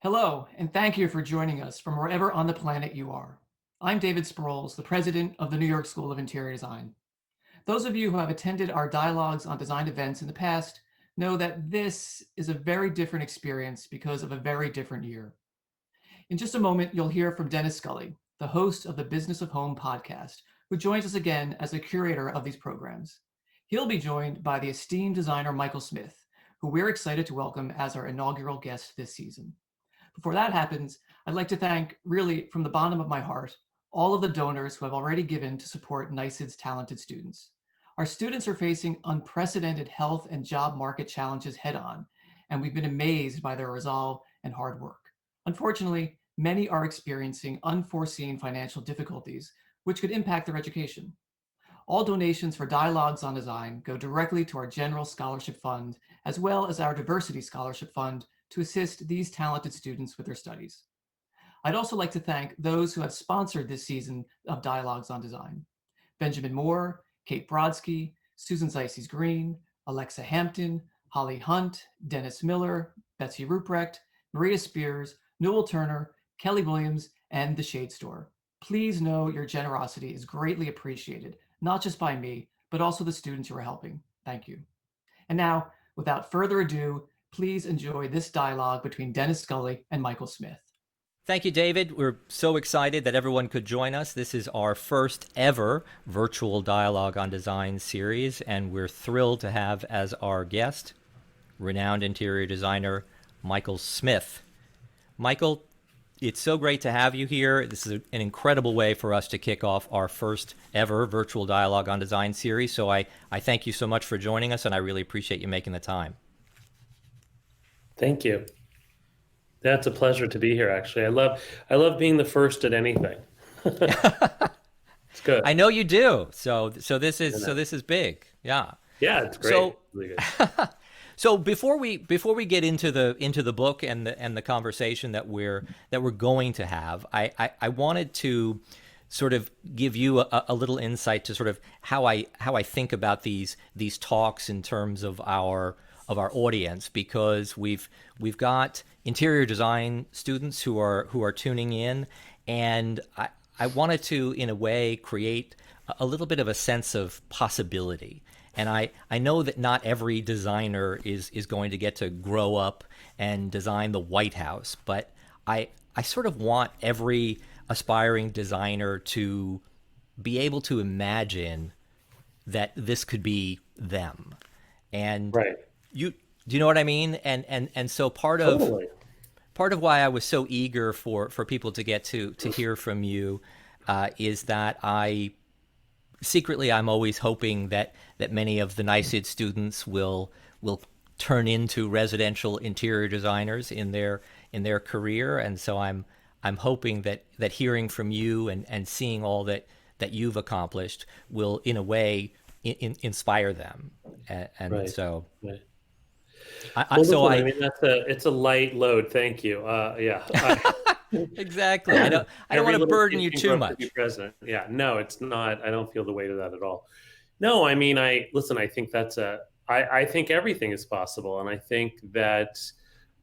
Hello, and thank you for joining us from wherever on the planet you are. I'm David Sproles, the president of the New York School of Interior Design. Those of you who have attended our Dialogues on Design events in the past know that this is a very different experience because of a very different year. In just a moment, you'll hear from Dennis Scully, the host of the Business of Home podcast, who joins us again as a curator of these programs. He'll be joined by the esteemed designer Michael Smith, who we're excited to welcome as our inaugural guest this season. Before that happens, I'd like to thank, really from the bottom of my heart, all of the donors who have already given to support NYSID's talented students. Our students are facing unprecedented health and job market challenges head on, and we've been amazed by their resolve and hard work. Unfortunately, many are experiencing unforeseen financial difficulties, which could impact their education. All donations for Dialogues on Design go directly to our General Scholarship Fund, as well as our Diversity Scholarship Fund, to assist these talented students with their studies. I'd also like to thank those who have sponsored this season of Dialogues on Design: Benjamin Moore, Kate Brodsky, Susan Zeises Green, Alexa Hampton, Holly Hunt, Dennis Miller, Betsy Ruprecht, Maria Spears, Newell Turner, Kelly Williams, and The Shade Store. Please know your generosity is greatly appreciated, not just by me, but also the students you are helping. Thank you. And now, without further ado, please enjoy this dialogue between Dennis Scully and Michael Smith. Thank you, David. We're so excited that everyone could join us. This is our first ever virtual Dialogue on Design series, and we're thrilled to have as our guest renowned interior designer Michael Smith. Michael, it's so great to have you here. This is an incredible way for us to kick off our first ever virtual Dialogue on Design series. So I thank you so much for joining us, and I really appreciate you making the time. Thank you. That's a pleasure to be here, actually. I love being the first at anything. It's good. I know you do. So this is big. Yeah. Yeah, it's great. So, really good. So before we get into the book and the conversation that we're going to have, I wanted to sort of give you a little insight to sort of how I think about these talks in terms of our audience, because we've got interior design students who are tuning in, and I wanted to, in a way, create a little bit of a sense of possibility. And I know that not every designer is going to get to grow up and design the White House, but I sort of want every aspiring designer to be able to imagine that this could be them. And Right. Do you know what I mean? And so Totally. part of why I was so eager for people to get to hear from you is that I'm always hoping that many of the NYSID students will turn into residential interior designers in their career, and so I'm hoping that hearing from you and seeing all that you've accomplished will, in a way, inspire them. And Right. so. Right. I mean, it's a light load. Thank you. Yeah. Exactly. I don't want to burden you too much. Be president. Yeah. No, it's not. I don't feel the weight of that at all. No, I mean, I think I think everything is possible. And I think that,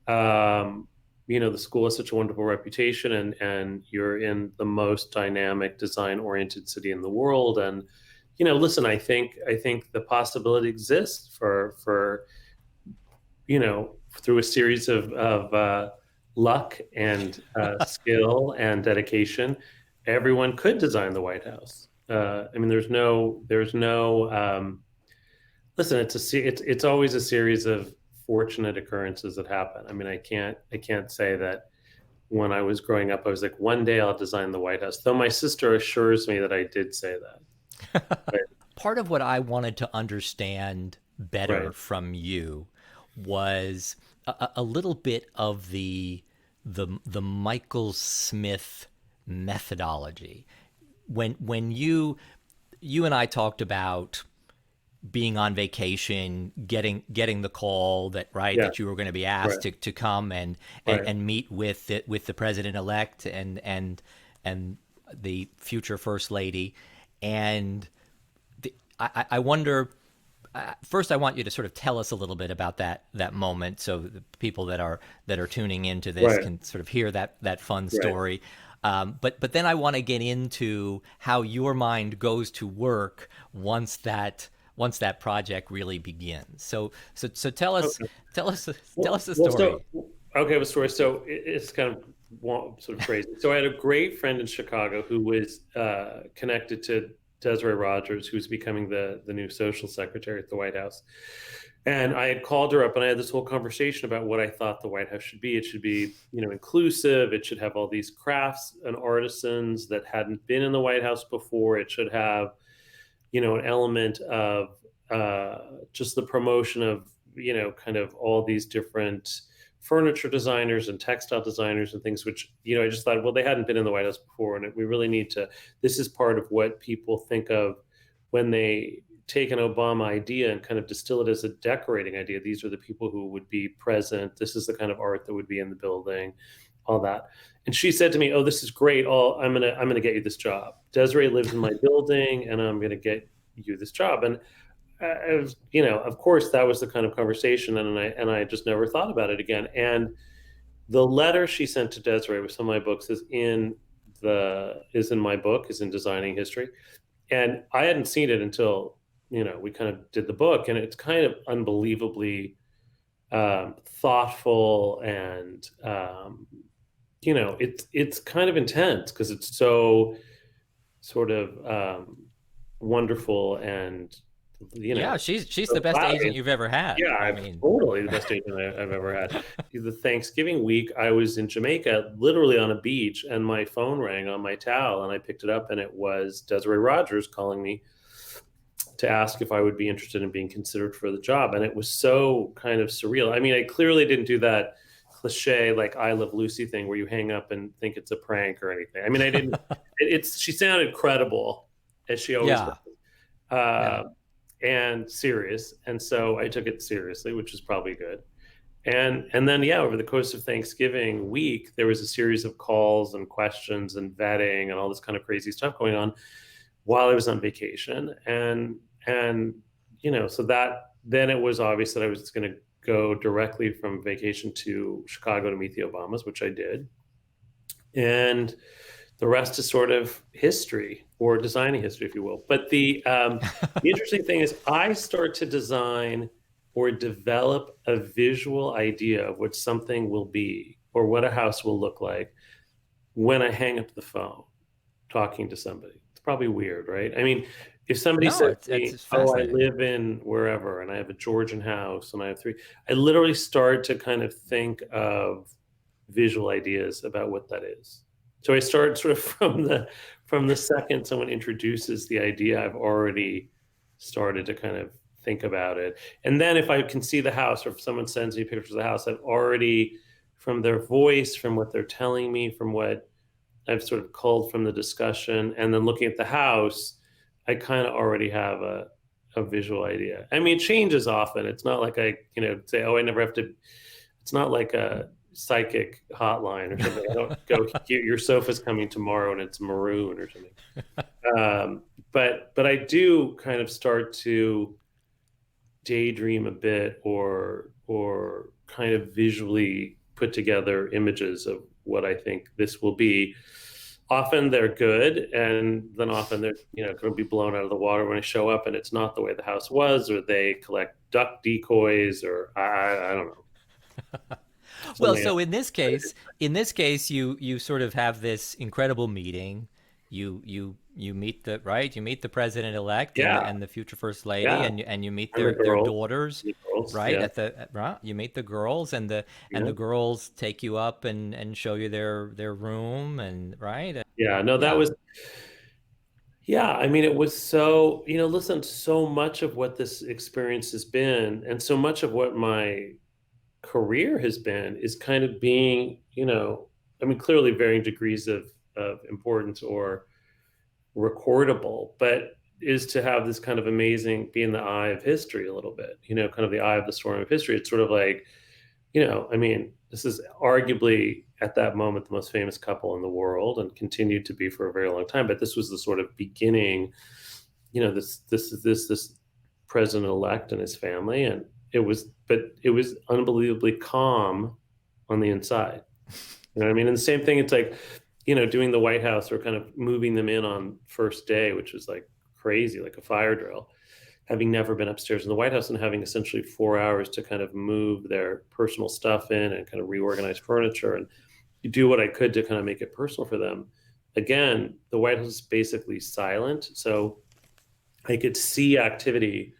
the school has such a wonderful reputation, and you're in the most dynamic, design-oriented city in the world. And, I think the possibility exists for through a series of luck and skill and dedication, everyone could design the White House. I mean, there's no. Listen, it's always a series of fortunate occurrences that happen. I mean, I can't say that when I was growing up, I was like, one day I'll design the White House. Though my sister assures me that I did say that. Right. Part of what I wanted to understand better Right. from you was a little bit of the Michael Smith methodology. When you and I talked about being on vacation, getting the call that that you were going to be asked to come and meet with the president-elect and the future first lady, and I wonder first, I want you to sort of tell us a little bit about that moment, so the people that are tuning into this Right. can sort of hear that fun Right. story. But then I want to get into how your mind goes to work once that project really begins. So Okay. tell us tell us Well, the well, so story. okay, the story. So it's kind of sort of crazy. So I had a great friend in Chicago who was connected to Desiree Rogers, who's becoming the new social secretary at the White House. And I had called her up, and I had this whole conversation about what I thought the White House should be. It should be, inclusive. It should have all these crafts and artisans that hadn't been in the White House before. It should have, an element of just the promotion of, kind of all these different furniture designers and textile designers and things, which, I just thought, well, they hadn't been in the White House before. And we really need to, this is part of what people think of when they take an Obama idea and kind of distill it as a decorating idea. These are the people who would be present. This is the kind of art that would be in the building, all that. And she said to me, "Oh, this is great. Oh, I'm gonna get you this job. Desiree lives in my building, and I'm gonna get you this job." And I was, of course, that was the kind of conversation, and I just never thought about it again. And the letter she sent to Desiree with some of my books is in my book, is in Designing History, and I hadn't seen it until we kind of did the book, and it's kind of unbelievably thoughtful, and it's kind of intense because it's so sort of wonderful, and Yeah, she's so the best flattering. agent you've ever had. Yeah, I I'm mean, totally the best agent I've ever had. The Thanksgiving week, I was in Jamaica, literally on a beach, and my phone rang on my towel, and I picked it up, and it was Desiree Rogers calling me to ask if I would be interested in being considered for the job. And it was so kind of surreal. I mean, I clearly didn't do that cliche like I Love Lucy thing where you hang up and think it's a prank or anything. I mean, I didn't. She sounded credible, as she always yeah, does. yeah. And serious, and so I took it seriously, which is probably good. And then, yeah, over the course of Thanksgiving week, there was a series of calls and questions and vetting and all this kind of crazy stuff going on while I was on vacation. And so that then it was obvious that I was going to go directly from vacation to Chicago to meet the Obamas, which I did. And the rest is sort of history, or designing history, if you will. But the interesting thing is I start to design or develop a visual idea of what something will be or what a house will look like when I hang up the phone talking to somebody. It's probably weird, right? I mean, if somebody No, says to it's me, it's "Oh, I fascinating. live in wherever, and I have a Georgian house, and I have three," I literally start to kind of think of visual ideas about what that is. So I start sort of from the second someone introduces the idea, I've already started to kind of think about it. And then if I can see the house, or if someone sends me pictures of the house, I've already, from their voice, from what they're telling me, from what I've sort of culled from the discussion, and then looking at the house, I kind of already have a visual idea. I mean, it changes often. It's not like I, say, "Oh, I never have to." It's not like a psychic hotline or something. I don't go, "Your sofa's coming tomorrow and it's maroon," or something. But I do kind of start to daydream a bit, or kind of visually put together images of what I think this will be. Often they're good, and then often they're going to be blown out of the water when I show up, and it's not the way the house was, or they collect duck decoys, or I don't know, Well, something so else. in this case, you sort of have this incredible meeting. You meet the right. You meet the president elect Yeah, and the future first lady, yeah, and you meet and the their girls, daughters, right? yeah, Right. You meet the girls, and yeah, the girls take you up and show you their room, and right. yeah. No, that Yeah. was, yeah. I mean, it was so, listen, so much of what this experience has been, and so much of what my career has been, is kind of being, I mean, clearly varying degrees of importance or recordable, but is to have this kind of amazing, be in the eye of history a little bit, kind of the eye of the storm of history. It's sort of like, I mean, this is arguably at that moment the most famous couple in the world, and continued to be for a very long time. But this was the sort of beginning, this president-elect and his family, and but it was unbelievably calm on the inside. You know what I mean? And the same thing, it's like, doing the White House or kind of moving them in on first day, which was like crazy, like a fire drill, having never been upstairs in the White House and having essentially 4 hours to kind of move their personal stuff in and kind of reorganize furniture and do what I could to kind of make it personal for them. Again, the White House is basically silent. So I could see activity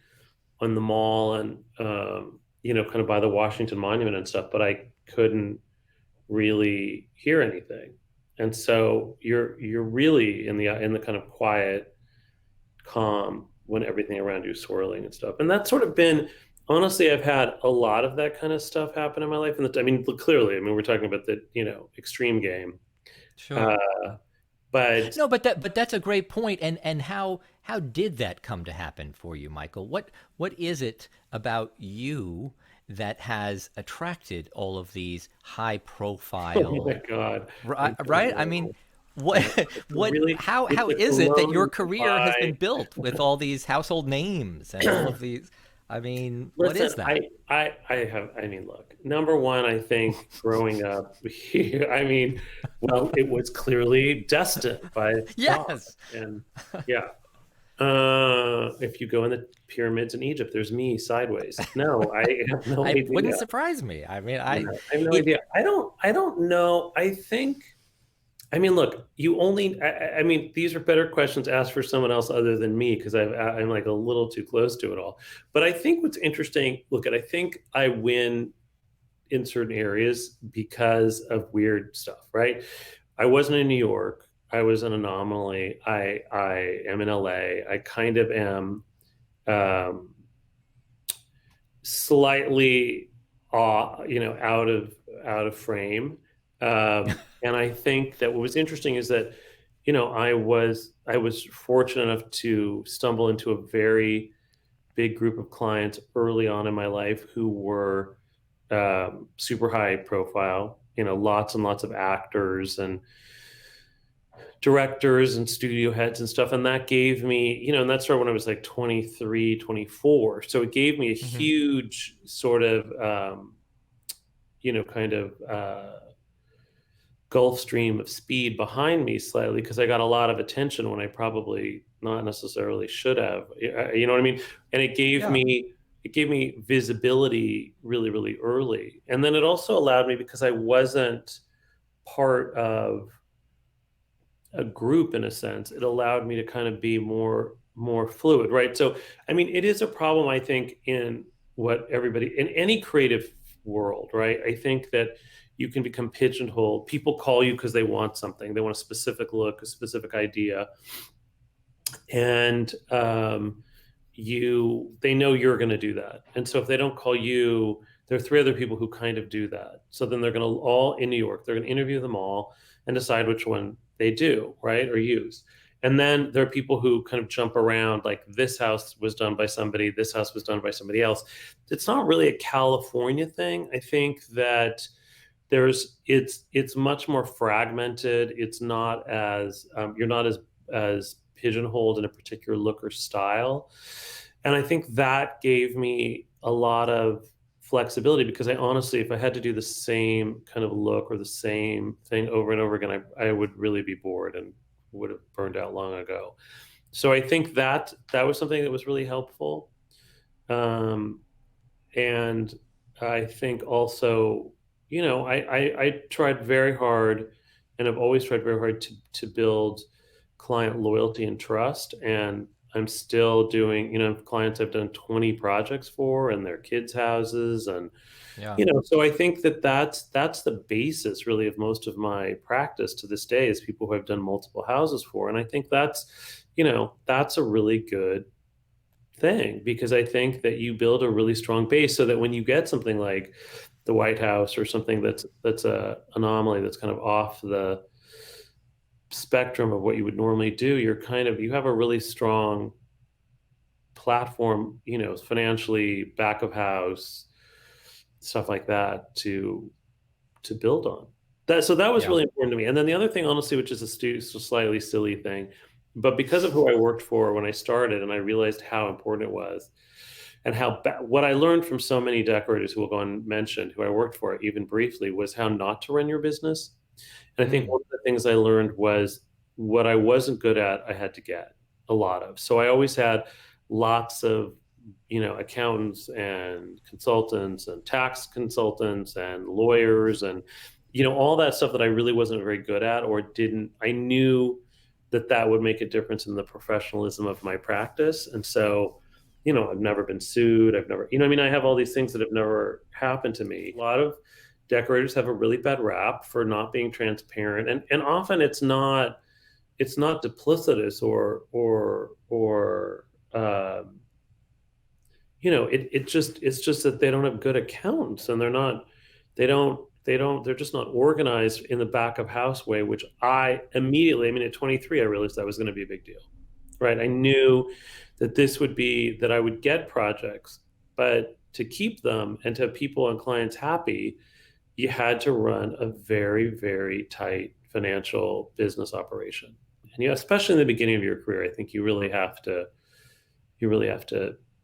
on the mall and, kind of by the Washington Monument and stuff, but I couldn't really hear anything. And so you're really in the kind of quiet calm when everything around you is swirling and stuff. And that's sort of been, honestly, I've had a lot of that kind of stuff happen in my life. And clearly, we're talking about the, extreme game. Sure. But No, but that's a great point. And how did that come to happen for you, Michael? What is it about you that has attracted all of these high profile? oh my God. Right? I mean, what Really, how it's is it that your blown career has been by. built with all these household names and all of these? I mean, what is Listen, that? look, number one, I think growing up here, well, it was clearly destined by God. Yes. And yeah, if you go in the pyramids in Egypt, there's me sideways. No, I have no I wouldn't idea. surprise me. I mean, Yeah, I have no it idea. I don't know. Look, these are better questions asked for someone else other than me because I'm like a little too close to it all. But I think what's interesting, I think I win in certain areas because of weird stuff, right? I wasn't in New York. I was an anomaly. I am in LA. I kind of am um, slightly, out of frame. And I think that what was interesting is that, I was fortunate enough to stumble into a very big group of clients early on in my life who were super high profile, lots and lots of actors and directors and studio heads and stuff. And that gave me, and that started when I was like 23, 24. So it gave me a Mhm. huge sort of, kind of, Gulf Stream of speed behind me slightly because I got a lot of attention when I probably not necessarily should have. You know what I mean? And Yeah. it gave me visibility really, really early. And then it also allowed me, because I wasn't part of a group in a sense, it allowed me to kind of be more fluid, right? So it is a problem, I think, in what everybody in any creative world, right? I think that you can become pigeonholed. People call you because they want something, they want a specific look, a specific idea, and they know you're going to do that. And so if they don't call you, there are three other people who kind of do that. So then they're going to all in New York, they're going to interview them all and decide which one they do, right, or use. And then there are people who kind of jump around, like this house was done by somebody, this house was done by somebody else. It's not really a California thing. I think that it's much more fragmented. It's not as you're not as pigeonholed in a particular look or style. And I think that gave me a lot of flexibility, because I honestly, if I had to do the same kind of look or the same thing over and over again, I would really be bored and would have burned out long ago. So I think that was something that was really helpful. Um, and I think also, I tried very hard, and I've always tried very hard to build client loyalty and trust. And I'm still doing, clients I've done 20 projects for, and their kids' houses. And, Yeah. so I think that's the basis really of most of my practice to this day, is people who I've done multiple houses for. And I think that's a really good thing, because I think that you build a really strong base so that when you get something like the White House or something that's a anomaly, that's kind of off the spectrum of what you would normally do, you have a really strong platform, financially, back of house, stuff like that to build on. That was Yeah. really important to me. And then the other thing, honestly, which is a slightly silly thing, but because of who I worked for when I started, and I realized how important it was, and what I learned from so many decorators who will go unmentioned, who I worked for even briefly, was how not to run your business. And I think Mm. one of the things I learned was what I wasn't good at, I had to get a lot of. So I always had lots of, accountants and consultants and tax consultants and lawyers and, all that stuff that I really wasn't very good at or didn't, I knew that that would make a difference in the professionalism of my practice. And so, I've never been sued. I've never, I have all these things that have never happened to me. A lot of decorators have a really bad rap for not being transparent. And often it's not duplicitous or it's just that they don't have good accountants and they're just not organized in the back of house way, which I immediately, at 23, I realized that was going to be a big deal, right? I knew that I would get projects, but to keep them and to have people and clients happy, you had to run a very, very tight financial business operation. And especially in the beginning of your career, I think you really have to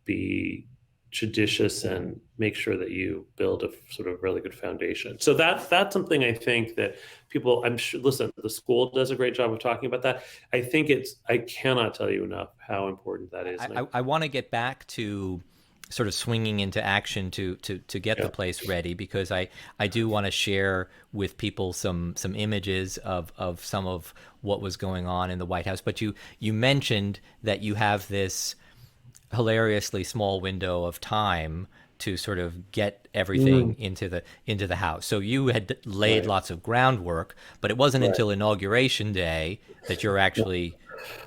be judicious and make sure that you build a sort of really good foundation. So that's something I think that people, I'm sure, listen, the school does a great job of talking about that. I cannot tell you enough how important that is. I want to get back to sort of swinging into action to get Yeah. the place ready, because I do want to share with people some images of some of what was going on in the White House. But you mentioned that you have this hilariously small window of time to sort of get everything into the house. So you had laid Right. lots of groundwork, but it wasn't Right. until Inauguration Day that you're actually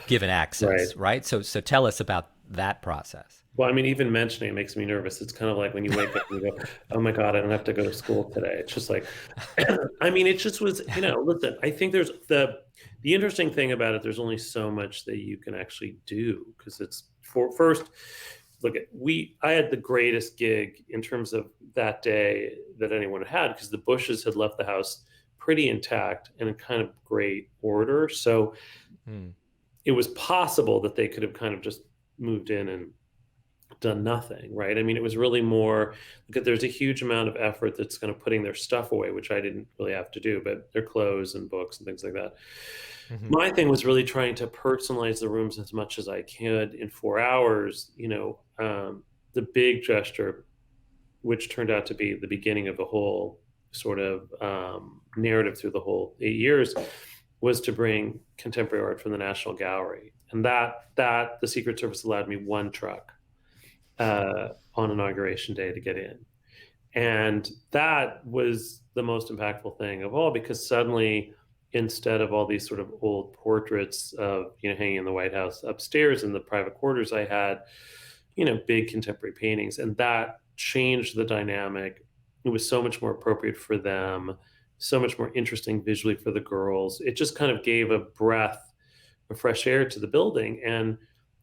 given Right. access, right? So tell us about that process. Well, even mentioning it makes me nervous. It's kind of like when you wake up and you go, "Oh my God, I don't have to go to school today." It's just like, it just was, listen, I think there's the interesting thing about it, there's only so much that you can actually do because it's for first, I had the greatest gig in terms of that day that anyone had because the Bushes had left the house pretty intact and in kind of great order. So Hmm. it was possible that they could have kind of just moved in and done nothing, right? It was really more because there's a huge amount of effort that's kind of putting their stuff away, which I didn't really have to do, but their clothes and books and things like that. Mm-hmm. My thing was really trying to personalize the rooms as much as I could in 4 hours. The big gesture, which turned out to be the beginning of the whole sort of narrative through the whole 8 years, was to bring contemporary art from the National Gallery, and that the Secret Service allowed me one truck on Inauguration Day to get in. And that was the most impactful thing of all, because suddenly, instead of all these sort of old portraits of, hanging in the White House upstairs in the private quarters, I had, big contemporary paintings. And that changed the dynamic. It was so much more appropriate for them, so much more interesting visually for the girls. It just kind of gave a breath of fresh air to the building. And,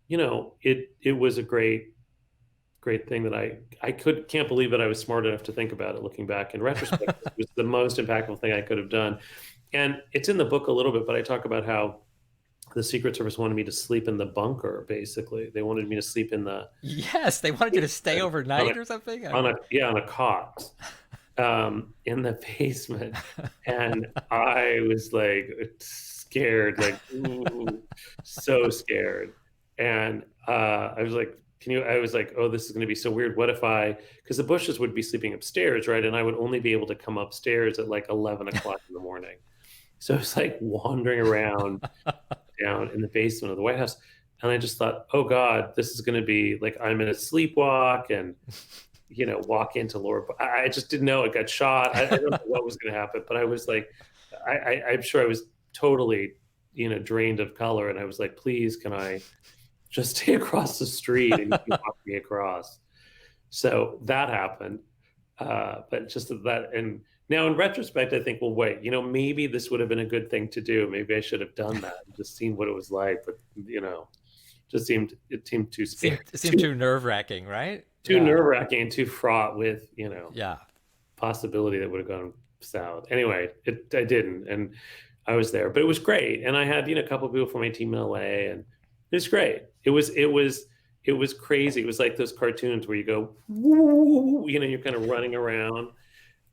it was a great thing that can't believe that I was smart enough to think about it looking back in retrospect. It was the most impactful thing I could have done. And it's in the book a little bit, but I talk about how the Secret Service wanted me to sleep in the bunker, basically. They wanted me to sleep in the Yes, they wanted you to stay overnight or something. on a cot in the basement. And I was like scared, ooh, so scared. And I was like, I was like, oh, this is going to be so weird. What if because the Bushes would be sleeping upstairs, right? And I would only be able to come upstairs at 11 o'clock in the morning. So it's like wandering around down in the basement of the White House. And I just thought, oh God, this is going to be I'm in a sleepwalk and, walk into Laura. I just didn't know it got shot. I don't know what was going to happen, but I was like, I'm sure I was totally, drained of color. And I was like, please, can I just stay across the street and you can walk me across? So that happened. But just that. And now in retrospect, I think, well, wait, maybe this would have been a good thing to do. Maybe I should have done that and just seen what it was like. But, it seemed too scary. It seemed too nerve-wracking, right? Too nerve-wracking and too fraught with, Yeah. possibility that would have gone south. Anyway, I didn't. And I was there, but it was great. And I had, a couple of people from my team in LA, and it was great. It was it was crazy. It was like those cartoons where you go, woo, you're kind of running around,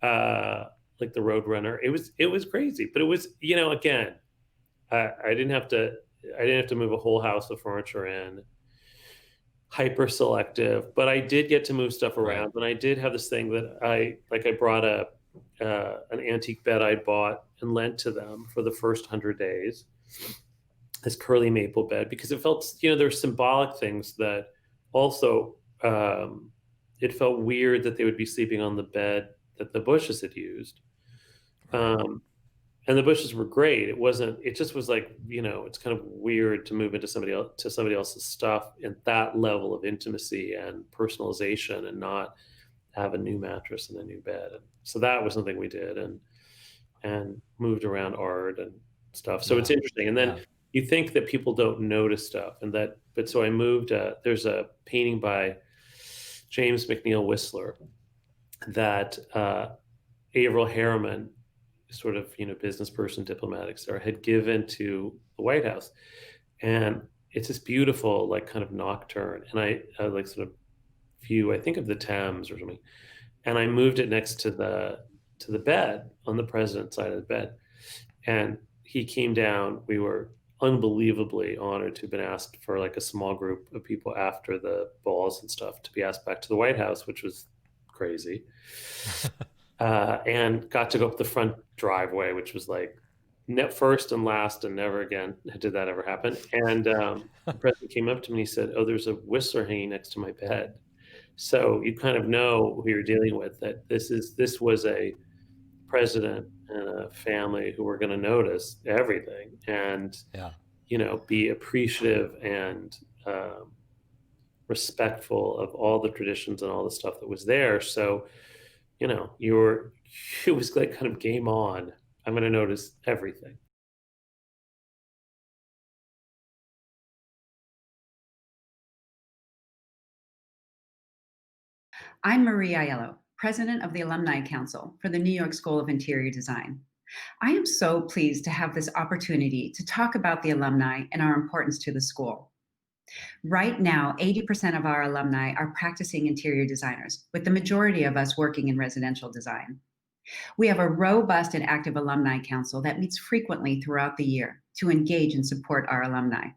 like the Roadrunner. It was crazy, but it was, again, I didn't have to move a whole house of furniture in, hyper selective, but I did get to move stuff Right. around. And I did have this thing that I brought an antique bed I bought and lent to them for the first 100 days, this curly maple bed, because it felt, there's symbolic things that also, it felt weird that they would be sleeping on the bed that the Bushes had used. Um, and the Bushes were great. It just was like, it's kind of weird to move into somebody else's stuff in that level of intimacy and personalization and not have a new mattress and a new bed. And so that was something we did, and moved around art and stuff. So it's interesting. And then you think that people don't notice stuff, but so I moved, there's a painting by James McNeill Whistler that, Averil Harriman, sort of, business person, diplomatic star, had given to the White House. And it's this beautiful, like, kind of nocturne. And I like sort of view, I think, of the Thames or something. And I moved it next to the bed on the president's side of the bed. And he came down. We were unbelievably honored to have been asked for like a small group of people after the balls and stuff to be asked back to the White House, which was crazy. And got to go up the front driveway, which was like first and last, and never again did that ever happen. And the president came up to me and he said, "Oh, there's a Whistler hanging next to my bed." So you kind of know who you're dealing with, that this was a president and a family who were going to notice everything and, be appreciative and, respectful of all the traditions and all the stuff that was there. So, it was like kind of game on. I'm going to notice everything. I'm Marie Aiello, President of the Alumni Council for the New York School of Interior Design. I am so pleased to have this opportunity to talk about the alumni and our importance to the school. Right now, 80% of our alumni are practicing interior designers, with the majority of us working in residential design. We have a robust and active alumni council that meets frequently throughout the year to engage and support our alumni.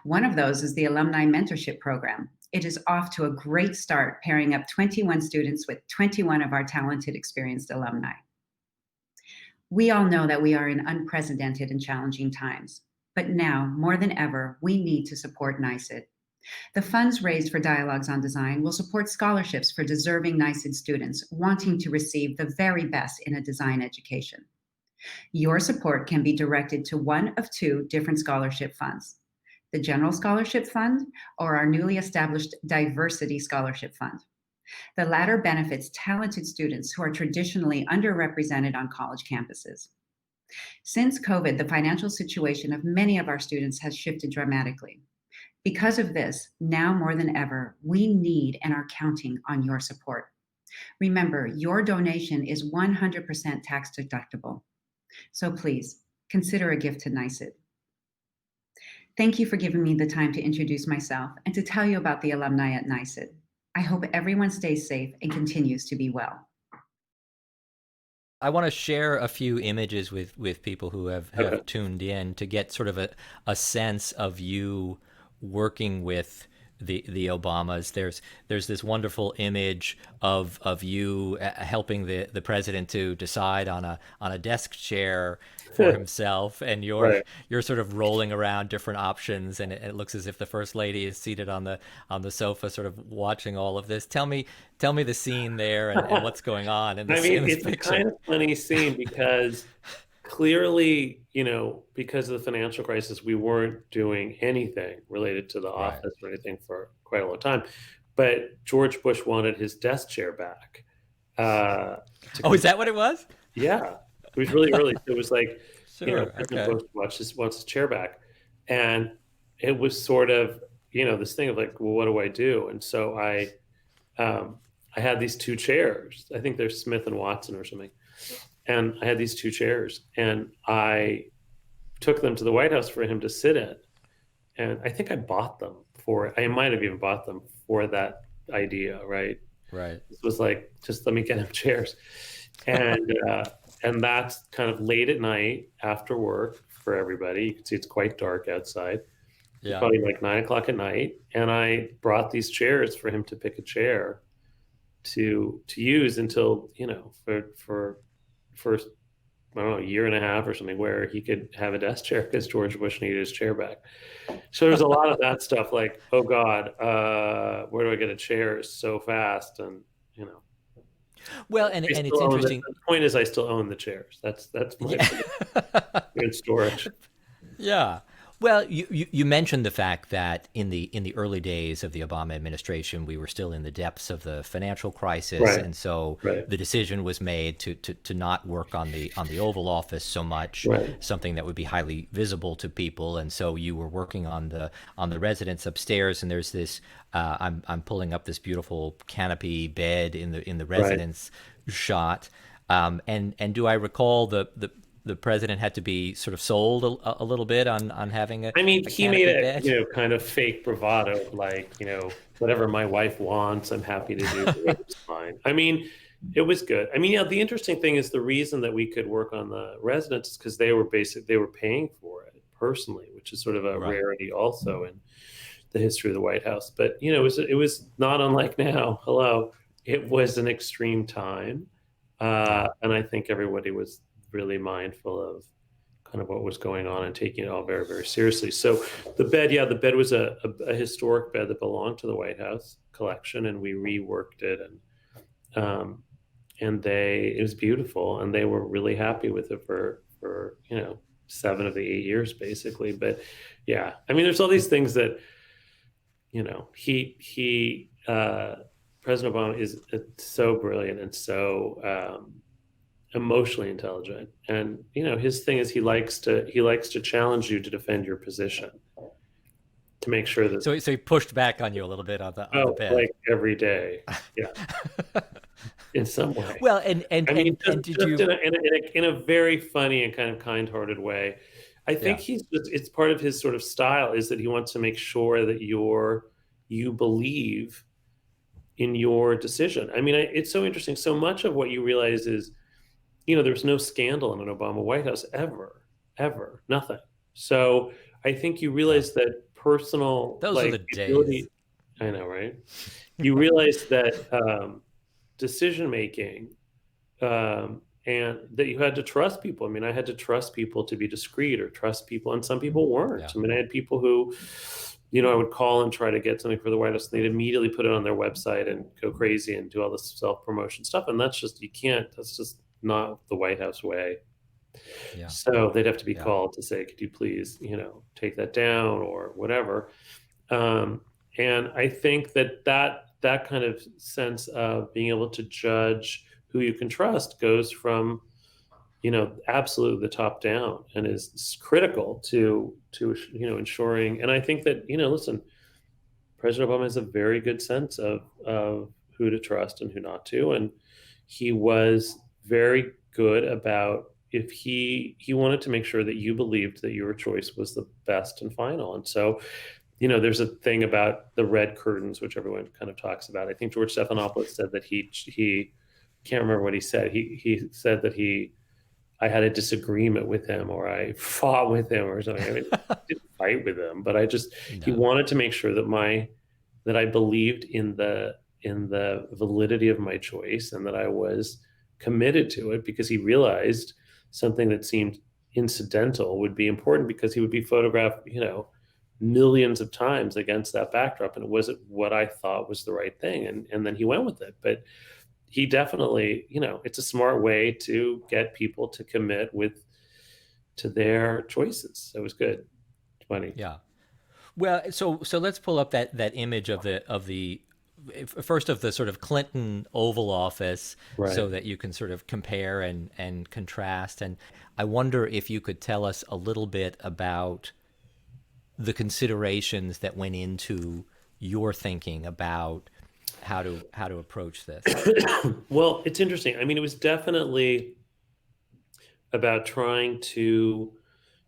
One of those is the Alumni Mentorship Program. It is off to a great start, pairing up 21 students with 21 of our talented, experienced alumni. We all know that we are in unprecedented and challenging times, but now, more than ever, we need to support NYSID. The funds raised for Dialogues on Design will support scholarships for deserving NYSID students wanting to receive the very best in a design education. Your support can be directed to one of two different scholarship funds: the General Scholarship Fund or our newly established Diversity Scholarship Fund. The latter benefits talented students who are traditionally underrepresented on college campuses. Since COVID, the financial situation of many of our students has shifted dramatically. Because of this, now more than ever, we need and are counting on your support. Remember, your donation is 100% tax deductible. So please, consider a gift to NYSID. Thank you for giving me the time to introduce myself and to tell you about the alumni at NYSID. I hope everyone stays safe and continues to be well. I want to share a few images with people who have tuned in to get sort of a sense of you working with the Obamas. There's this wonderful image of you helping the president to decide on a desk chair for himself, and you're sort of rolling around different options, and it looks as if the first lady is seated on the sofa, sort of watching all of this. Tell me the scene there and what's going on in this, it's picture. A kind of funny scene because clearly, because of the financial crisis, we weren't doing anything related to the office or anything for quite a long time. But George Bush wanted his desk chair back. Is that what it was? Yeah, it was really early. It was like, President Bush wants his chair back. And it was sort of, this thing of like, well, what do I do? And so I had these two chairs. I think they're Smith and Watson or something. And I had these two chairs, and I took them to the White House for him to sit in. And I think I bought them for it. I might have even bought them for that idea, right? Right. This was like, just let me get him chairs. And that's kind of late at night after work for everybody. You can see it's quite dark outside. It's Yeah. probably like 9 o'clock at night. And I brought these chairs for him to pick a chair to use until, for first, I don't know, a year and a half or something, where he could have a desk chair because George Bush needed his chair back. So there's a lot of that stuff, like, oh God, where do I get a chair so fast? And, Well, and it's interesting. The point is, I still own the chairs. That's my in storage. Yeah. Well, you mentioned the fact that in the early days of the Obama administration, we were still in the depths of the financial crisis, Right. and so Right. the decision was made to not work on the Oval Office so much, Right. something that would be highly visible to people, and so you were working on the residence upstairs. And there's this I'm pulling up this beautiful canopy bed in the residence shot, and do I recall the president had to be sort of sold a little bit on having a. I mean, a he made bed. it, kind of fake bravado, like, whatever my wife wants, I'm happy to do. It's fine. I mean, it was good. I mean, the interesting thing is the reason that we could work on the residence is because they were paying for it personally, which is sort of a rarity also in the history of the White House. But it was not unlike now. Hello, it was an extreme time, and I think everybody was really mindful of kind of what was going on and taking it all very, very seriously. So the bed was a historic bed that belonged to the White House collection, and we reworked it, and it was beautiful, and they were really happy with it for 7 of the 8 years basically. But yeah, I mean, there's all these things that President Obama is so brilliant and so emotionally intelligent, and his thing is he likes to challenge you to defend your position, to make sure that So he pushed back on you a little bit on the bed, like every day, yeah, in some way. Well, and just did you in a very funny and kind of kind-hearted way. I think it's part of his sort of style is that he wants to make sure that you believe in your decision. I mean, it's so interesting. So much of what you realize is, there was no scandal in an Obama White House ever, nothing. So I think you realize that personal, those are the ability, days. I know, right? You realize that decision making, and that you had to trust people. I mean, I had to trust people to be discreet or trust people, and some people weren't. Yeah. I mean, I had people who, I would call and try to get something for the White House, and they'd immediately put it on their website and go crazy and do all this self-promotion stuff. And that's just not the White House way. Yeah. So they'd have to be called to say, could you please, take that down or whatever. And I think that kind of sense of being able to judge who you can trust goes from, absolutely the top down, and is critical to ensuring. And I think that, listen, President Obama has a very good sense of who to trust and who not to. And he was very good about, if he wanted to make sure that you believed that your choice was the best and final. And so, there's a thing about the red curtains, which everyone kind of talks about. I think George Stephanopoulos said that he can't remember what he said. He said that I had a disagreement with him, or I fought with him or something. I mean, I didn't fight with him, but he wanted to make sure that I believed in the validity of my choice, and that I was committed to it, because he realized something that seemed incidental would be important, because he would be photographed, millions of times against that backdrop, and it wasn't what I thought was the right thing. And then he went with it. But he definitely, it's a smart way to get people to commit to their choices. It was good. Funny. Yeah. Well, so let's pull up that image of the first of the sort of Clinton Oval Office, so that you can sort of compare and contrast. And I wonder if you could tell us a little bit about the considerations that went into your thinking about how to approach this. Well, it's interesting. I mean, it was definitely about trying to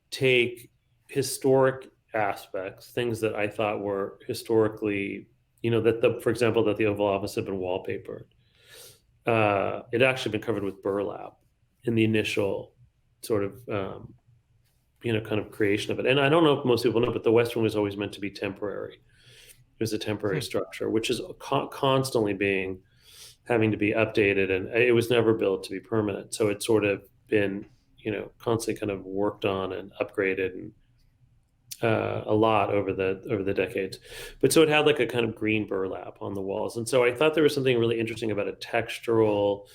take historic aspects, things that I thought were historically, for example, that the Oval Office had been wallpapered. It had actually been covered with burlap in the initial sort of, kind of creation of it. And I don't know if most people know, but the West Wing was always meant to be temporary. It was a temporary structure, which is constantly having to be updated, and it was never built to be permanent. So it's sort of been, constantly kind of worked on and upgraded and a lot over the decades. But so it had like a kind of green burlap on the walls, and so I thought there was something really interesting about a textural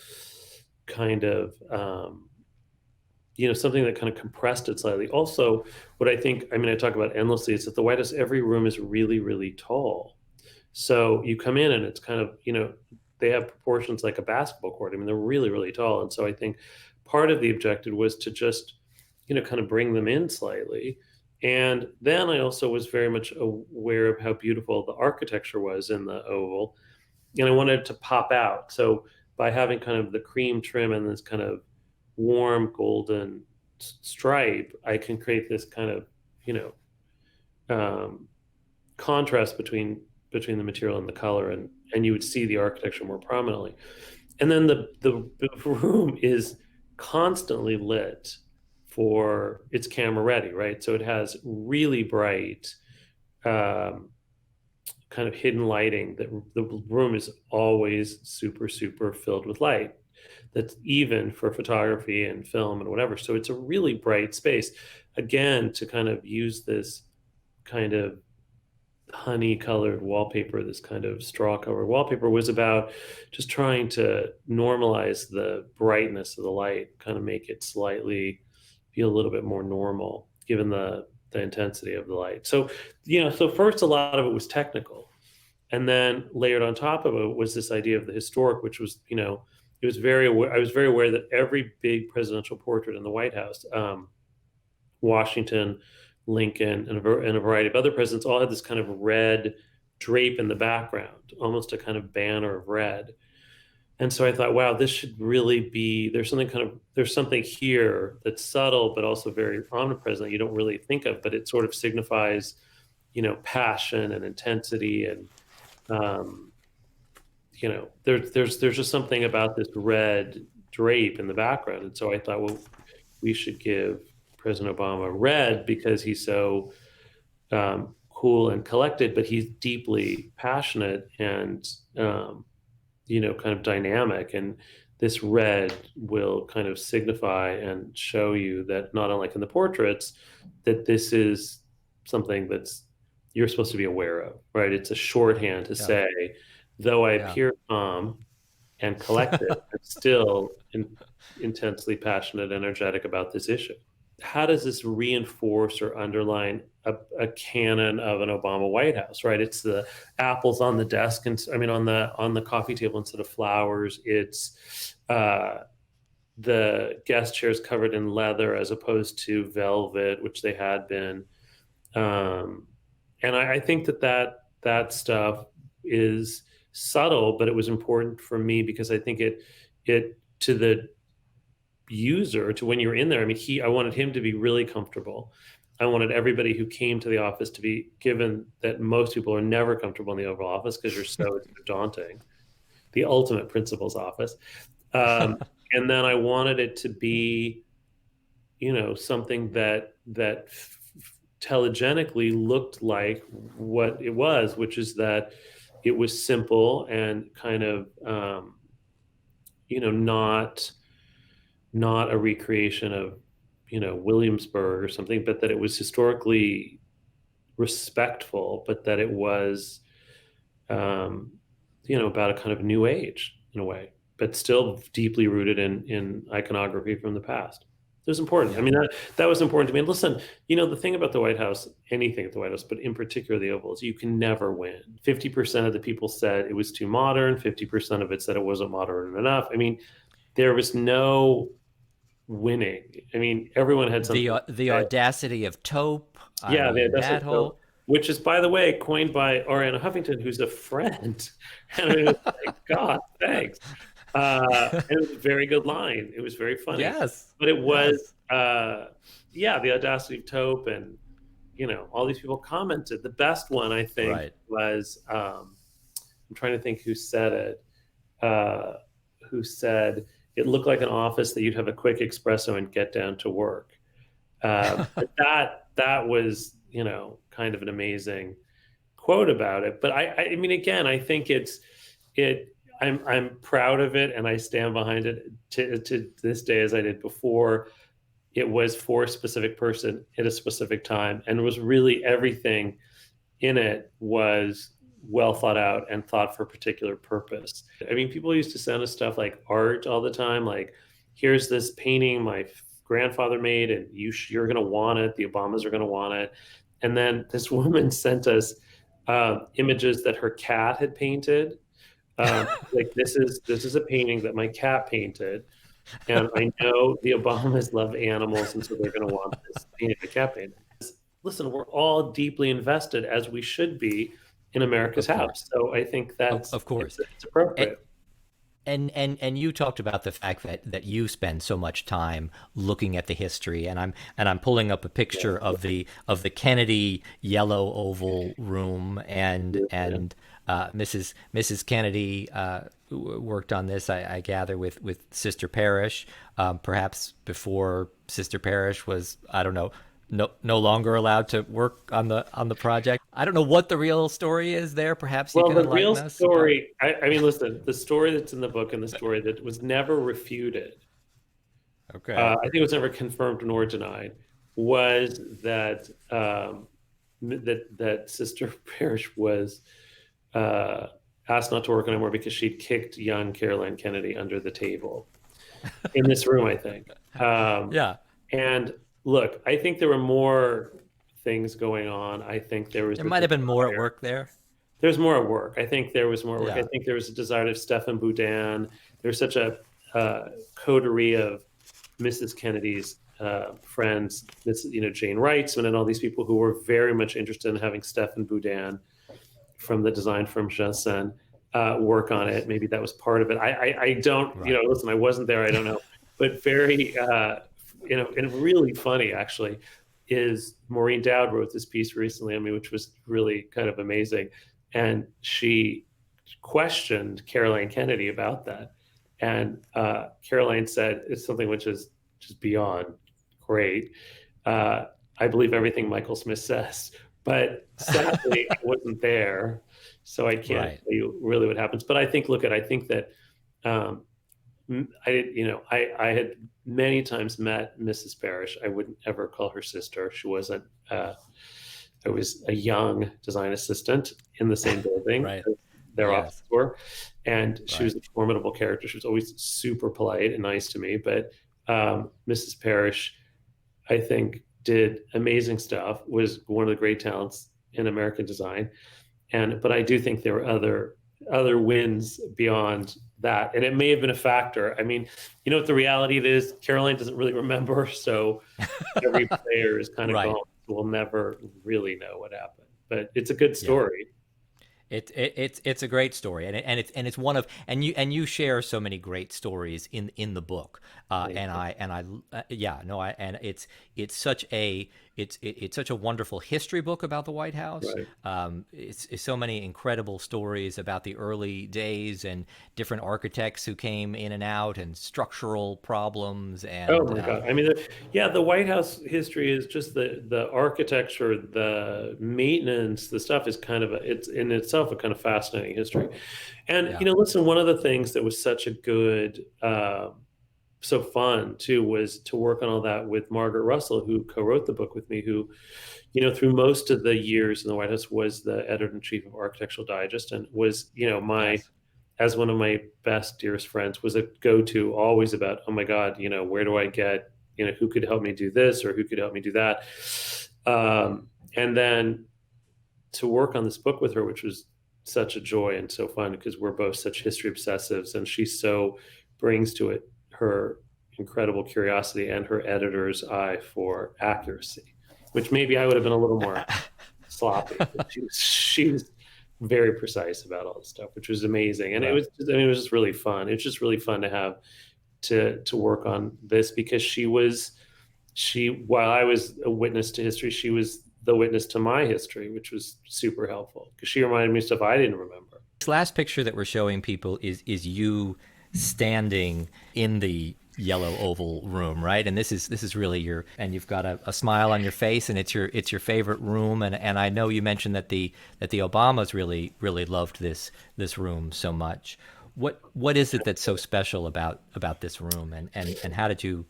kind of, something that kind of compressed it slightly. Also, what I talk about endlessly, is that the White House, every room is really, really tall. So you come in and it's kind of, they have proportions like a basketball court. I mean, they're really, really tall. And so I think part of the objective was to just, kind of bring them in slightly. And then I also was very much aware of how beautiful the architecture was in the Oval. And I wanted it to pop out. So by having kind of the cream trim and this kind of warm golden stripe, I can create this kind of, contrast between the material and the color, and you would see the architecture more prominently. And then the room is constantly lit for it's camera ready, right? So it has really bright, kind of hidden lighting. That the room is always super, super filled with light. That's even for photography and film and whatever. So it's a really bright space. Again, to kind of use this kind of honey colored wallpaper, this kind of straw colored wallpaper, was about just trying to normalize the brightness of the light, kind of make it slightly feel a little bit more normal given the intensity of the light. So, so first a lot of it was technical, and then layered on top of it was this idea of the historic, which was, I was very aware that every big presidential portrait in the White House, Washington, Lincoln, and a variety of other presidents, all had this kind of red drape in the background, almost a kind of banner of red. And so I thought, wow, this should really be, there's something here that's subtle, but also very omnipresent, you don't really think of, but it sort of signifies, passion and intensity. And, there's just something about this red drape in the background. And so I thought, well, we should give President Obama red because he's so cool and collected, but he's deeply passionate and, kind of dynamic. And this red will kind of signify and show you that, not unlike in the portraits, that this is something that's you're supposed to be aware of, right? It's a shorthand to say, though I appear calm and collected, I'm still intensely passionate, energetic about this issue. How does this reinforce or underline a canon of an Obama White House, right? It's the apples on the desk, and on the coffee table instead of flowers. It's the guest chairs covered in leather as opposed to velvet, which they had been. And I think that stuff is subtle, but it was important for me because I think it to the user, to when you're in there. I wanted him to be really comfortable. I wanted everybody who came to the office to be, given that most people are never comfortable in the Oval Office because you're so daunting, the ultimate principal's office. And then I wanted it to be, something that telegenically looked like what it was, which is that it was simple and kind of, not a recreation of, Williamsburg or something, but that it was historically respectful, but that it was, about a kind of new age in a way, but still deeply rooted in iconography from the past. It was important. That was important to me. And listen, the thing about the White House, anything at the White House, but in particular the Oval, is you can never win. 50% of the people said it was too modern. 50% of it said it wasn't modern enough. There was no winning. Everyone had something. The audacity of taupe. Yeah, the audacity that whole. Taupe, which is, by the way, coined by Ariana Huffington, who's a friend. And it was like, God, thanks. And it was a very good line. It was very funny. Yes. But it was, the audacity of taupe, and all these people commented. The best one, I think, Right. was, I'm trying to think who said it, who said it looked like an office that you'd have a quick espresso and get down to work. But that was, kind of an amazing quote about it. But I mean, again, I think I'm proud of it, and I stand behind it to this day as I did before. It was for a specific person at a specific time, and it was really everything in it was well thought out and thought for a particular purpose. I mean, people used to send us stuff like art all the time, like, here's this painting my grandfather made, and you're going to want it. The Obamas are going to want it. And then this woman sent us images that her cat had painted. Like, this is a painting that my cat painted, and I know the Obamas love animals, and so they're going to want this painting the cat painted. Listen, we're all deeply invested, as we should be, in America's house. So I think that's, of course, it's appropriate. And you talked about the fact that you spend so much time looking at the history, and I'm pulling up a picture of the Kennedy yellow oval room, and Mrs. Kennedy worked on this, I gather, with Sister Parrish, perhaps before Sister Parrish was, I don't know, no longer allowed to work on the project. I don't know what the real story is there. Perhaps you can enlighten us. Well, the real story, I mean, listen, the story that's in the book and the story that was never refuted, okay, I think it was never confirmed nor denied, was that that Sister Parrish was asked not to work anymore because she'd kicked young Caroline Kennedy under the table in this room, I think. Yeah. And look, I think there were more things going on. I think there might have been more at work there. There's more at work. I think there was more at work. Yeah. I think there was a desire of Stephen Boudin. There's such a coterie of Mrs. Kennedy's friends, Jane Wrightsman and all these people who were very much interested in having Stephen Boudin from the design firm Janssen work on it. Maybe that was part of it. I don't, Right. Listen, I wasn't there. I don't know. But very, and really funny, actually, is Maureen Dowd wrote this piece recently on me, which was really kind of amazing. And she questioned Caroline Kennedy about that. And Caroline said, it's something which is just beyond great. I believe everything Michael Smith says, but sadly, I wasn't there, so I can't tell you really what happens. But I think, I think that I had many times met Mrs. Parrish. I wouldn't ever call her sister. She wasn't. I was a young design assistant in the same building. Right. Their offices were, and she Right. was a formidable character. She was always super polite and nice to me. But Mrs. Parrish, I think, did amazing stuff. Was one of the great talents in American design, but I do think there were other wins beyond that, and it may have been a factor. I mean, what the reality it is, Caroline doesn't really remember, so every player is kind of Right. gone. So we'll never really know what happened, but it's a good story. It's a great story, and it's one of, and you share so many great stories in the book, and it's such a wonderful history book about the White House. Right. It's so many incredible stories about the early days and different architects who came in and out, and structural problems. And oh my God! I mean, the White House history is just the architecture, the maintenance, the stuff is kind of it's in itself a kind of fascinating history. And listen, one of the things that was such a good, so fun too, was to work on all that with Margaret Russell, who co-wrote the book with me, who, through most of the years in the White House was the editor-in-chief of Architectural Digest, and was, as one of my best, dearest friends, was a go-to always about, oh my God, where do I get, who could help me do this or who could help me do that? And then to work on this book with her, which was such a joy and so fun, because we're both such history obsessives, and she so brings to it her incredible curiosity and her editor's eye for accuracy, which maybe I would have been a little more sloppy. But she was very precise about all this stuff, which was amazing. And it was just really fun. It's just really fun to have to work on this, because while I was a witness to history, she was the witness to my history, which was super helpful because she reminded me of stuff I didn't remember. This last picture that we're showing people is you standing in the yellow oval room, right? And this is really and you've got a smile on your face, and it's your favorite room. And I know you mentioned that the Obamas really loved this room so much. What is it that's so special about this room, and how did you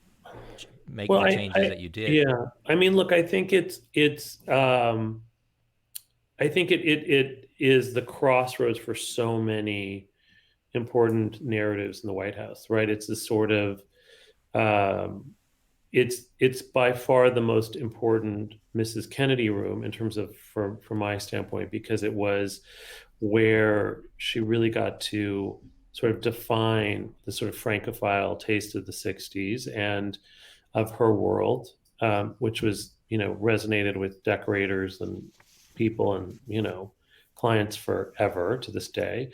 make the changes that you did? Yeah, I mean, look, I think I think it is the crossroads for so many important narratives in the White House, right? It's this sort of it's by far the most important Mrs. Kennedy room in terms of from my standpoint, because it was where she really got to sort of define the sort of Francophile taste of the 60s and of her world, which was, resonated with decorators and people and, clients forever to this day.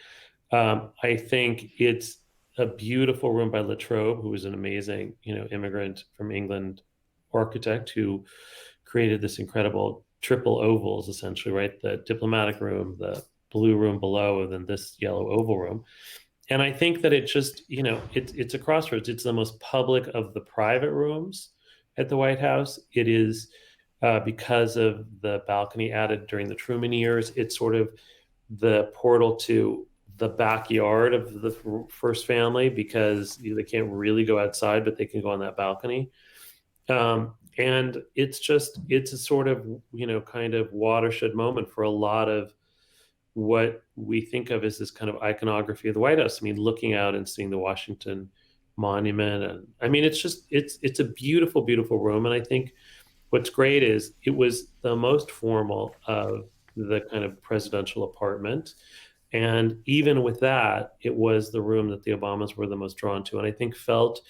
I think it's a beautiful room by Latrobe, who was an amazing, immigrant from England architect who created this incredible triple ovals, essentially, right? The diplomatic room, the blue room below, and then this yellow oval room. And I think that it just, it's a crossroads. It's the most public of the private rooms at the White House. It is because of the balcony added during the Truman years. It's sort of the portal to the backyard of the first family, because they can't really go outside, but they can go on that balcony. And it's a sort of, kind of watershed moment for a lot of what we think of as this kind of iconography of the White House. I mean, looking out and seeing the Washington Monument. And I mean, it's a beautiful, beautiful room. And I think what's great is it was the most formal of the kind of presidential apartment. And even with that, it was the room that the Obamas were the most drawn to, and I think felt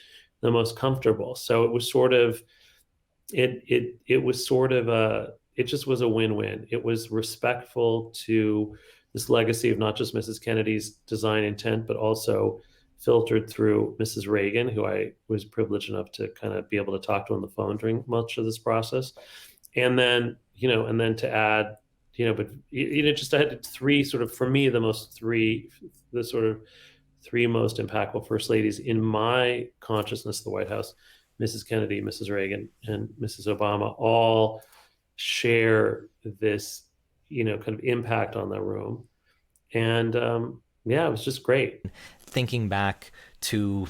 the most comfortable. So it was sort of, it was sort of it just was a win-win. It was respectful to this legacy of not just Mrs. Kennedy's design intent, but also filtered through Mrs. Reagan, who I was privileged enough to kind of be able to talk to on the phone during much of this process. And then, to add, but just I had three sort of, for me, the sort of three most impactful first ladies in my consciousness of the White House: Mrs. Kennedy, Mrs. Reagan, and Mrs. Obama, all share this, kind of impact on the room. And it was just great. Thinking back to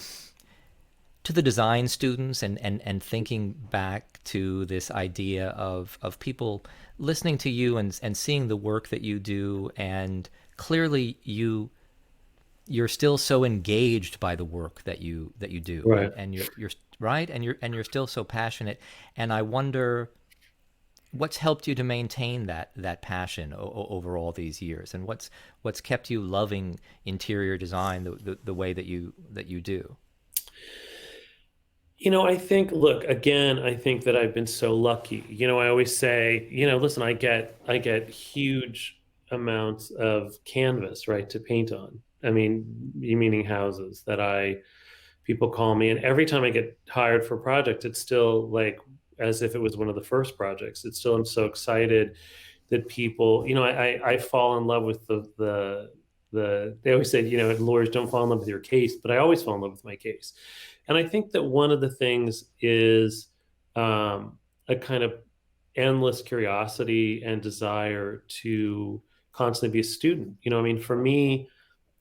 the design students and thinking back to this idea of people listening to you and seeing the work that you do, and clearly you're still so engaged by the work that you do, right? And you're right, and you're still so passionate. And I wonder what's helped you to maintain that passion over all these years, and what's kept you loving interior design the way that you do. I think, look, again, I think that I've been so lucky. I always say, listen, I get huge amounts of canvas, right, to paint on. I mean, meaning houses that people call me, and every time I get hired for a project, it's still like as if it was one of the first projects. It's still, I'm so excited that people, I fall in love with they always say, lawyers don't fall in love with your case, but I always fall in love with my case. And I think that one of the things is a kind of endless curiosity and desire to constantly be a student. I mean, for me,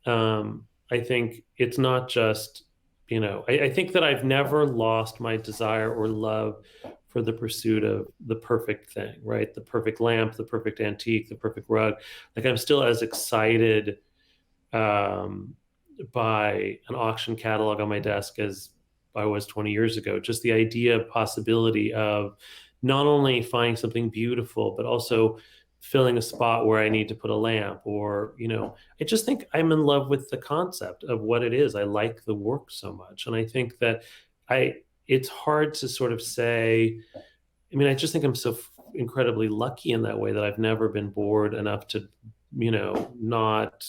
I think it's not just, I think that I've never lost my desire or love for the pursuit of the perfect thing, right? The perfect lamp, the perfect antique, the perfect rug. Like, I'm still as excited by an auction catalog on my desk as I was 20 years ago. Just the idea of possibility of not only finding something beautiful, but also filling a spot where I need to put a lamp, or, I just think I'm in love with the concept of what it is. I like the work so much. And I think that it's hard to sort of say, I mean, I just think I'm so incredibly lucky in that way that I've never been bored enough to, not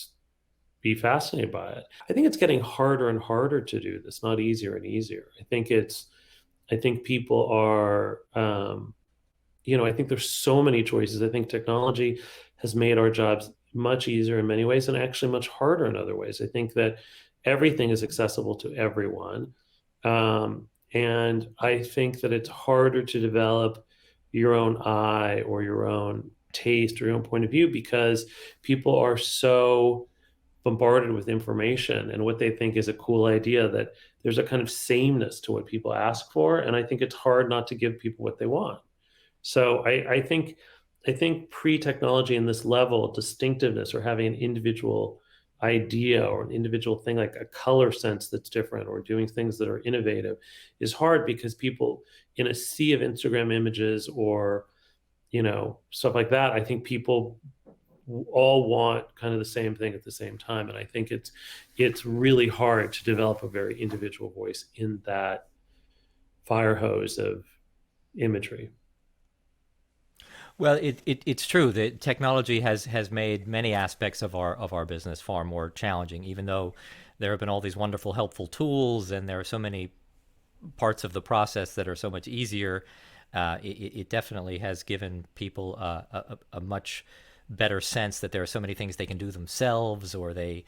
be fascinated by it. I think it's getting harder and harder to do this, not easier and easier. I think people are, I think there's so many choices. I think technology has made our jobs much easier in many ways and actually much harder in other ways. I think that everything is accessible to everyone. And I think that it's harder to develop your own eye or your own taste or your own point of view because people are so bombarded with information and what they think is a cool idea that there's a kind of sameness to what people ask for. And I think it's hard not to give people what they want. So I think pre-technology in this level of distinctiveness or having an individual idea or an individual thing like a color sense that's different or doing things that are innovative is hard because people in a sea of Instagram images or stuff like that, I think people all want kind of the same thing at the same time, and I think it's really hard to develop a very individual voice in that fire hose of imagery. Well, it's true that technology has made many aspects of our business far more challenging, even though there have been all these wonderful helpful tools and there are so many parts of the process that are so much easier. It definitely has given people a much better sense that there are so many things they can do themselves, or they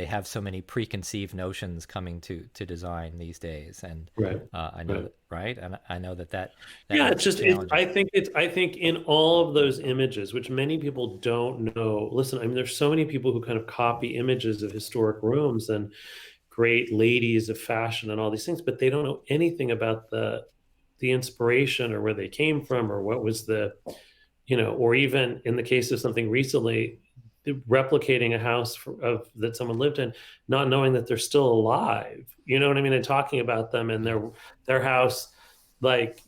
have so many preconceived notions coming to design these days. And Right. I know Right. that, right, and I know that Yeah, makes it's it just challenging. I think in all of those images, which many people don't know. Listen, I mean, there's so many people who kind of copy images of historic rooms and great ladies of fashion and all these things, but they don't know anything about the inspiration or where they came from or what was or even in the case of something recently, replicating a house that someone lived in, not knowing that they're still alive. You know what I mean? And talking about them and Yeah. their house, like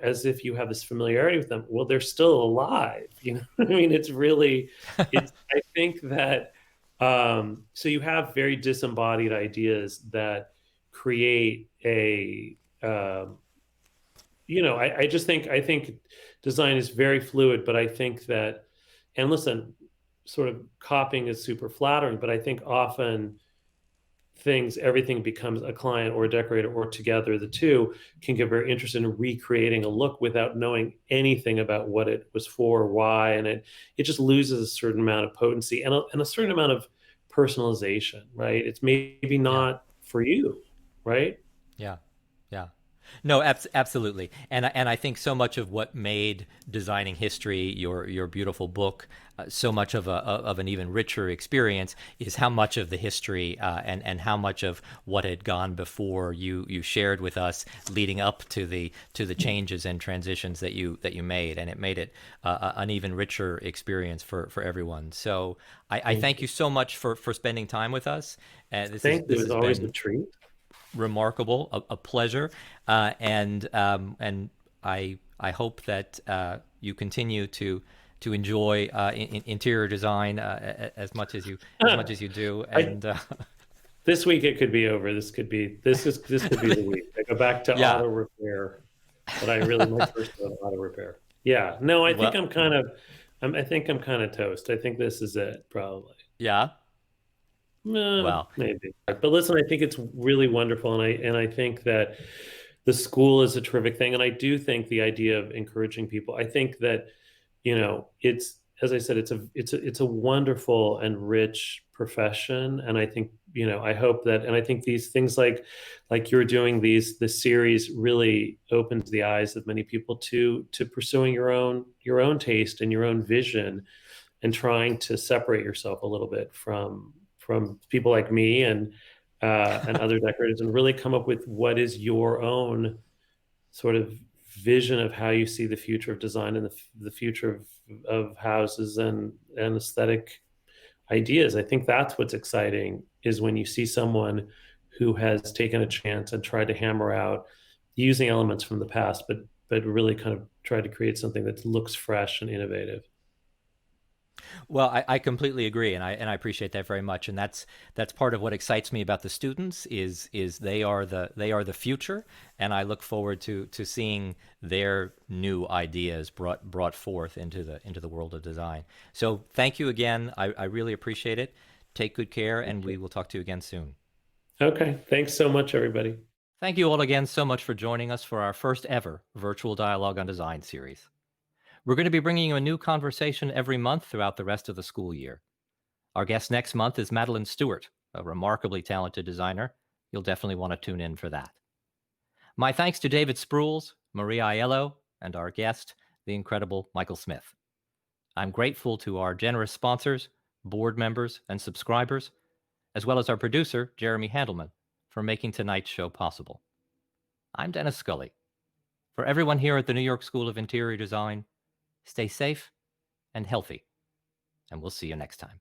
as if you have this familiarity with them. Well, they're still alive. I mean, it's really, it's. I think that so you have very disembodied ideas that create a I think design is very fluid, but I think that, and listen, sort of copying is super flattering, but I think often everything becomes a client or a decorator or together, the two can get very interested in recreating a look without knowing anything about what it was for, why, and it just loses a certain amount of potency and a certain amount of personalization, right? It's maybe Yeah. not for you, right? Yeah. Yeah. No, absolutely. And I think so much of what made Designing History, your beautiful book, so much of an even richer experience is how much of the history and how much of what had gone before you shared with us, leading up to the changes and transitions that you made, and it made it an even richer experience for everyone. So I Thank thank you. you so much for spending time with us. Thank you. This It's has always a been treat. remarkable, a pleasure, and I hope that you continue to enjoy interior design as much as you do, I and This week it could be over. This could be the week. I go back to yeah, auto repair, but I really my first love auto repair. Yeah, no, I think well, I'm kind of toast. I think this is it, probably. yeah, well, Maybe. But listen, I think it's really wonderful, and I think that the school is a terrific thing, and I do think the idea of encouraging people. I think that it's, as I said, it's a wonderful and rich profession, and I think I hope that, and I think these things like you're doing this series really opens the eyes of many people to pursuing your own taste and your own vision and trying to separate yourself a little bit from people like me and other decorators and really come up with what is your own sort of vision of how you see the future of design and the future of houses and aesthetic ideas. I think that's what's exciting is when you see someone who has taken a chance and tried to hammer out using elements from the past, but really kind of tried to create something that looks fresh and innovative. well, I completely agree, and I appreciate that very much. And that's part of what excites me about the students is they are the future, and I look forward to seeing their new ideas brought forth into the world of design. So thank you again. I really appreciate it. Take good care, and we will talk to you again soon. Okay, thanks so much, everybody. Thank you all again so much for joining us for our first ever virtual dialogue on design series. We're going to be bringing you a new conversation every month throughout the rest of the school year. Our guest next month is Madeline Stewart, a remarkably talented designer. You'll definitely want to tune in for that. My thanks to David Sprules, Maria Aiello, and our guest, the incredible Michael Smith. I'm grateful to our generous sponsors, board members, and subscribers, as well as our producer, Jeremy Handelman, for making tonight's show possible. I'm Dennis Scully. For everyone here at the New York School of Interior Design, stay safe and healthy, and we'll see you next time.